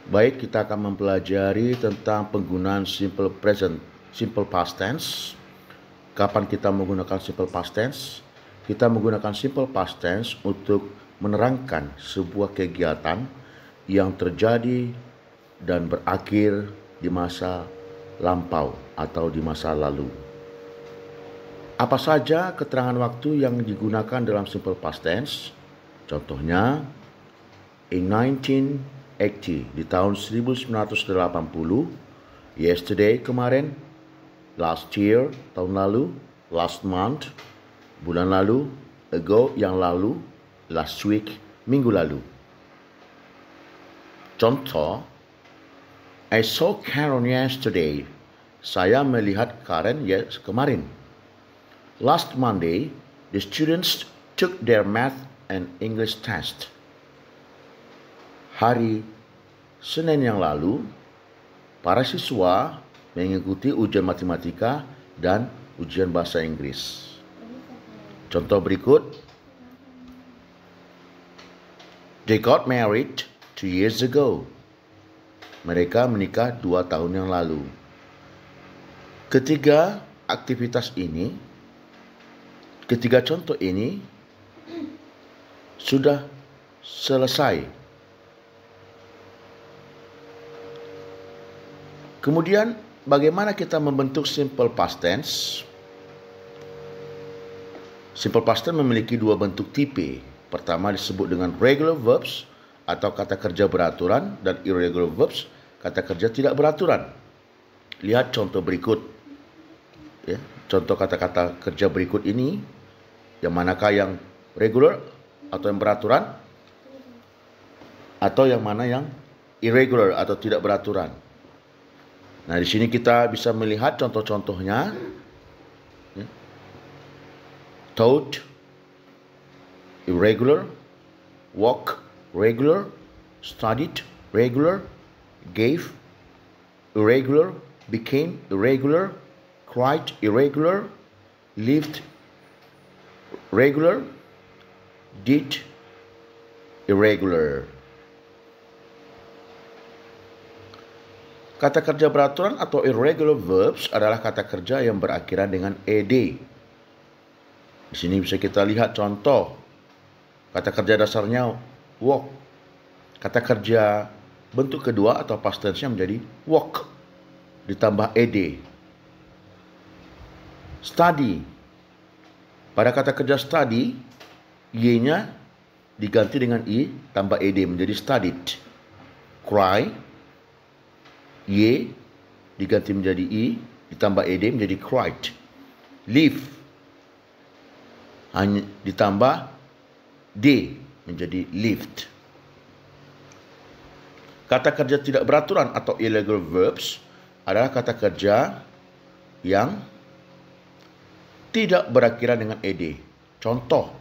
Baik, kita akan mempelajari tentang penggunaan simple present, simple past tense. Kapan kita menggunakan simple past tense? Kita menggunakan simple past tense untuk menerangkan sebuah kegiatan yang terjadi dan berakhir di masa lampau atau di masa lalu. Apa saja keterangan waktu yang digunakan dalam simple past tense? Contohnya, in 1980, di tahun 1980, yesterday kemarin, last year tahun lalu, last month bulan lalu, ago yang lalu, last week minggu lalu. Contoh, I saw Karen yesterday. Saya melihat Karen kemarin. Last Monday, the students took their math and English test. Hari Senin yang lalu, para siswa mengikuti ujian matematika dan ujian bahasa Inggris. Contoh berikut. They got married 2 years ago. Mereka menikah 2 tahun yang lalu. Ketiga contoh ini sudah selesai. Kemudian, bagaimana kita membentuk simple past tense? Simple past tense memiliki dua bentuk tipe. Pertama disebut dengan regular verbs atau kata kerja beraturan, dan irregular verbs, kata kerja tidak beraturan. Lihat contoh berikut. Ya, contoh kata-kata kerja berikut ini, yang manakah yang regular atau yang beraturan, atau yang mana yang irregular atau tidak beraturan. Nah, di sini kita bisa melihat contoh-contohnya. Ya. Taught, irregular. Walk, regular. Studied, regular. Gave, irregular. Became, irregular. Cried, irregular. Lived, regular. Did, irregular. Kata kerja beraturan atau irregular verbs adalah kata kerja yang berakhiran dengan ed. Di sini bisa kita lihat contoh. Kata kerja dasarnya walk. Kata kerja bentuk kedua atau past tense-nya menjadi walk ditambah ed. Study. Pada kata kerja study, y-nya diganti dengan i tambah ed menjadi studied. Cry, y diganti menjadi i ditambah ed menjadi cried. Live hanya ditambah d menjadi lived. Kata kerja tidak beraturan atau irregular verbs adalah kata kerja yang tidak berakhiran dengan ed. Contoh,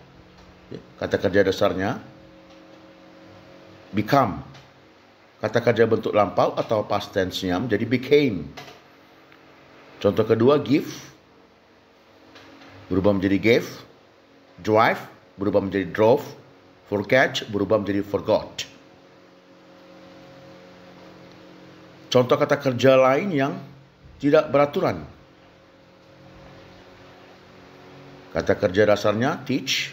kata kerja dasarnya become. Kata kerja bentuk lampau atau past tense-nya menjadi became. Contoh kedua, give berubah menjadi gave. Drive berubah menjadi drove. Forget berubah menjadi forgot. Contoh kata kerja lain yang tidak beraturan. Kata kerja dasarnya teach,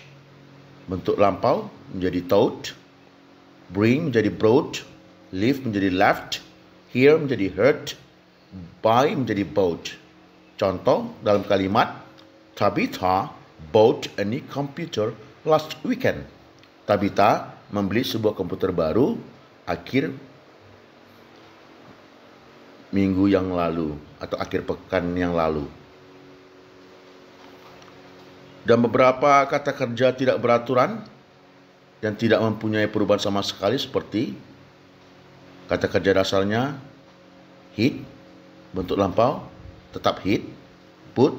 bentuk lampau menjadi taught. Bring menjadi brought. Live menjadi left. Hear menjadi heard. Buy menjadi bought. Contoh dalam kalimat, Tabitha bought a new computer last weekend. Tabitha membeli sebuah komputer baru akhir minggu yang lalu atau akhir pekan yang lalu. Dan beberapa kata kerja tidak beraturan yang tidak mempunyai perubahan sama sekali seperti kata kerja dasarnya hit, bentuk lampau tetap hit. Put,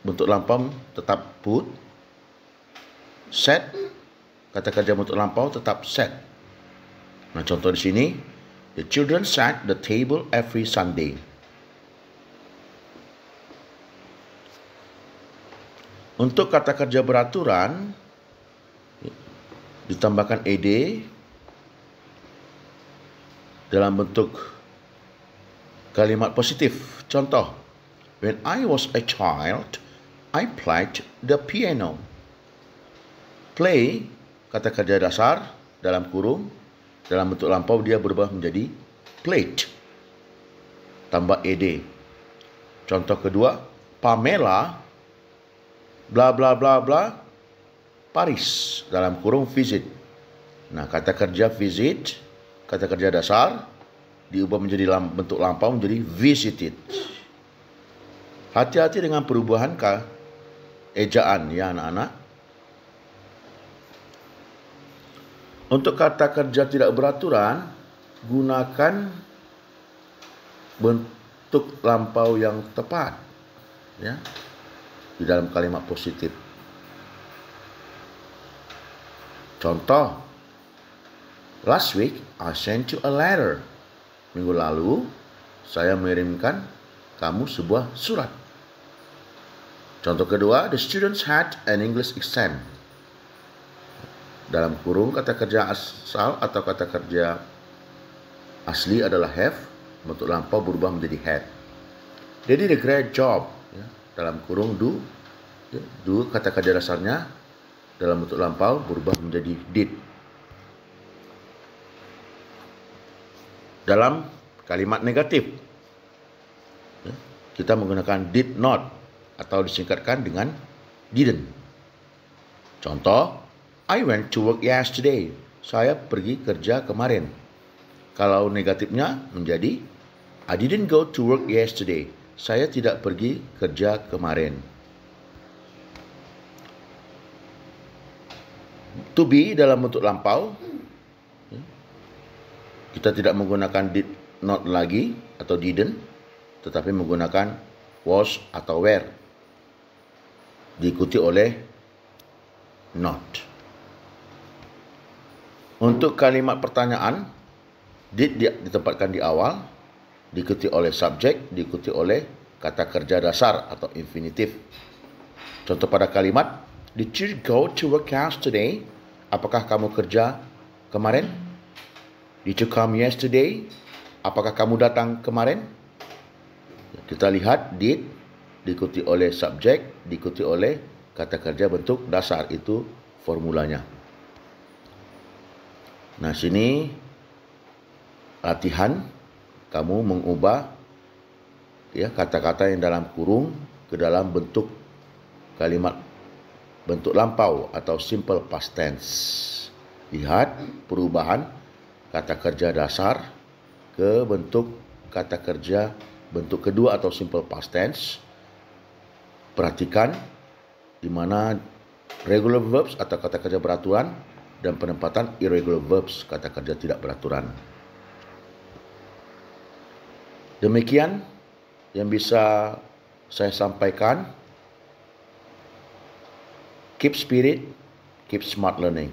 bentuk lampau tetap put. Set, kata kerja bentuk lampau tetap set. Nah, contoh di sini, the children sat the table every Sunday. Untuk kata kerja beraturan ditambahkan ed dalam bentuk kalimat positif. Contoh, when I was a child, I played the piano. Play, kata kerja dasar, dalam kurung, dalam bentuk lampau dia berubah menjadi played, tambah ed. Contoh kedua, Pamela, bla bla bla bla, Paris, dalam kurung visit. Nah, kata kerja visit, kata kerja dasar, diubah menjadi bentuk lampau menjadi visited. Hati-hati dengan perubahan ejaan ya anak-anak. Untuk kata kerja tidak beraturan, gunakan bentuk lampau yang tepat ya di dalam kalimat positif. Contoh, last week I sent you a letter. Minggu lalu saya mengirimkan kamu sebuah surat. Contoh kedua, the students had an English exam. Dalam kurung kata kerja asal atau kata kerja asli adalah have, bentuk lampau berubah menjadi had. They did a great job. Ya, dalam kurung do, ya, do kata kerja dasarnya dalam bentuk lampau berubah menjadi did. Dalam kalimat negatif, ya, kita menggunakan did not atau disingkatkan dengan didn't. Contoh, I went to work yesterday. Saya pergi kerja kemarin. Kalau negatifnya menjadi I didn't go to work yesterday. Saya tidak pergi kerja kemarin. To be dalam bentuk lampau, kita tidak menggunakan did not lagi atau didn't, tetapi menggunakan was atau were, diikuti oleh not. Untuk kalimat pertanyaan, did ditempatkan di awal, diikuti oleh subjek, diikuti oleh kata kerja dasar atau infinitif. Contoh pada kalimat, did you go to work yesterday? Apakah kamu kerja kemarin? Did you come yesterday? Apakah kamu datang kemarin? Kita lihat did diikuti oleh subjek, diikuti oleh kata kerja bentuk dasar, itu formulanya. Nah, sini latihan kamu mengubah ya kata-kata yang dalam kurung ke dalam bentuk kalimat bentuk lampau atau simple past tense. Lihat perubahan kata kerja dasar ke bentuk kata kerja bentuk kedua atau simple past tense. Perhatikan di mana regular verbs atau kata kerja beraturan dan penempatan irregular verbs, kata kerja tidak beraturan. Demikian yang bisa saya sampaikan. Keep spirit, keep smart learning.